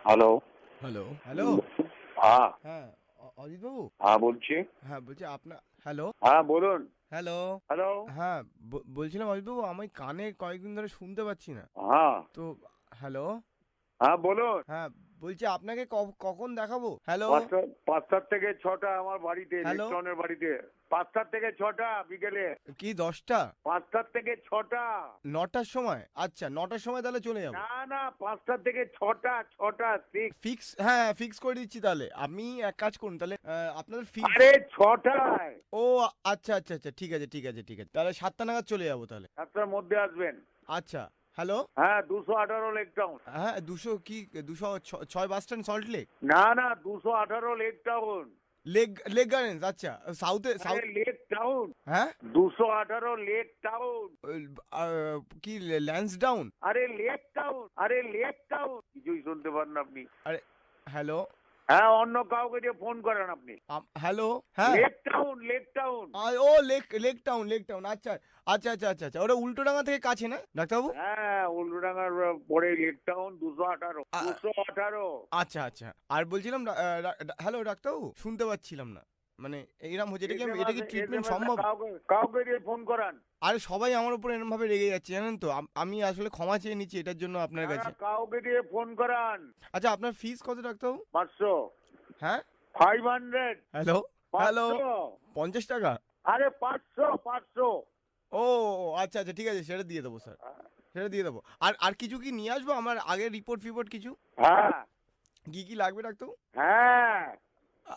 Hello. Hello, hello. হ্যাঁ, হ্যাঁ, অজিত বাবু? হ্যাঁ বলছি। হ্যাঁ, বলছি আপনার হ্যালো, হ্যাঁ বলুন। হ্যালো। হ্যালো। হ্যাঁ, বলছিলাম অজিত বাবু আমি কানে কয়েকদিন ধরে শুনতে পাচ্ছি না। হ্যাঁ, তো হ্যালো? হ্যাঁ বলুন। হ্যাঁ, বলছি আপনাকে কখন দেখাবো? হ্যালো, ৫টা থেকে ৬টা আমার বাড়িতে, হ্যালো। লিস্টনের বাড়িতে। ৫টা থেকে ৬টা বিকেলে। কি ১০টা? ৫টা থেকে ৬টা। ৯টার সময়? আচ্ছা ৯টার সময় তাহলে চলে যাবো। না না, ৫টা থেকে ৬টা, ৬টা ঠিক। হ্যাঁ, ফিক্স করে দিচ্ছি তাহলে। আপনি এক কাজ করুন তাহলে আপনাদের আরে ৬টায়। ও আচ্ছা, আচ্ছা, আচ্ছা। ঠিক আছে, ঠিক আছে, ঠিক আছে। তাহলে ৭টা নাগাদ চলে যাবো তাহলে। ৭টার মধ্যে আসবেন। আচ্ছা, হ্যালো? হ্যাঁ, ২১৮ লেক টাউন। হ্যাঁ, ২০০ কি ২০৬ বাস স্ট্যান্ড সল্ট লেক? না না, ২১৮ লেক টাউন। লেক গার্ডেন্স আচ্ছা। আরে লেক টাউন। হ্যাঁ? ২১৮ লেক টাউন। আ কি ল্যান্সডাউন? আরে লেক টাউন, আরে লেক টাউন, কিছুই শুনতে পান না আপনি। আরে হ্যালো? হ্যাঁ, অন্য কাউকে দিয়ে ফোন করেন আপনি। হ্যালো? হ্যাঁ? লেক টাউন, লেক টাউন। ও লেক টাউন। আচ্ছা। আচ্ছা, আচ্ছা, আচ্ছা, আচ্ছা। ওটা উল্টোডাঙা থেকে কাছে না ডাক্তারবাবু? হ্যাঁ, উল্লুডাঙ্গার পরে লেক টাউন ২১৮, আ ২১৮। আচ্ছা, আচ্ছা। আর বলছিলাম হ্যালো ডাক্তারবাবু? শুনতে পাচ্ছিলাম না। মানে এইরকম হচ্ছে। এটা কি ট্রিটমেন্ট সম্ভব? কাউকে কাউকে দিয়ে ফোন করান। আরে সবাই আমার উপর এরকমভাবে রেগে যাচ্ছে জানেন তো? আমি আসলে ক্ষমা চেয়ে নিচ্ছি এটার জন্য আপনার না না, কাছে। কাউকে দিয়ে ফোন করান। আচ্ছা আপনার ফিস কত ডাক্তারবাবু? ৫০০, হ্যাঁ? 500, হ্যালো? হ্যালো? ৫০০। ৳৫০? আরে ৫০০, ৫০০। ও আচ্ছা, আচ্ছা ঠিক আছে সেটা দিয়ে দেবো স্যার। সেটা দিয়ে দেবো। আর কিছু কি নিয়ে আসবো? আমার আগের রিপোর্ট কিছু? হ্যাঁ কি লাগবে ডাক্তারবাবু? হ্যাঁ আ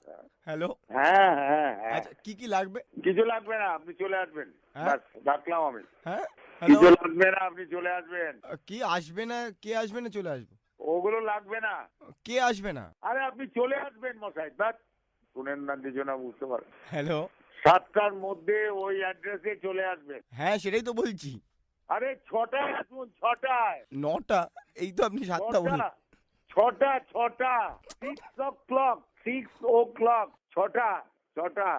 হ্যালো? হ্যাঁ হ্যাঁ হ্যাঁ। আচ্ছা কি লাগবে? কিছু লাগবে না, আপনি চলে আসবেন। হ্যাঁ? ব্যাস, রাখলাম আমি। হ্যাঁ? হ্যালো? কিছু লাগবে না, আপনি চলে আসবেন। কি আসবে না? কে আসবে না চলে আসবো? ওগুলো লাগবে না। কে আসবে না? আরে আপনি চলে আসবেন মশাই, ব্যাস। শুনেন না, কিছু না, বুঝতে পারেন। হ্যালো? ৭টার মধ্যে ওই অ্যাড্রেসে চলে আসবেন। হ্যাঁ সেটাই তো বলছি। আরে ৬টায় আসুন, ৬টায়। ৯টা এই তো আপনি ৭টা বললেন। ৬টা, ৬টা, ৬টা, 6 o'clock, 6 o'clock, ৬টা, ৬টা।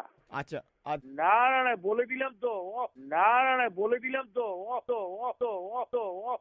আচ্ছা, আ না না না, বলে দিলাম তো। না না না, বলে দিলাম তো। ও তো ও তো ও তো ও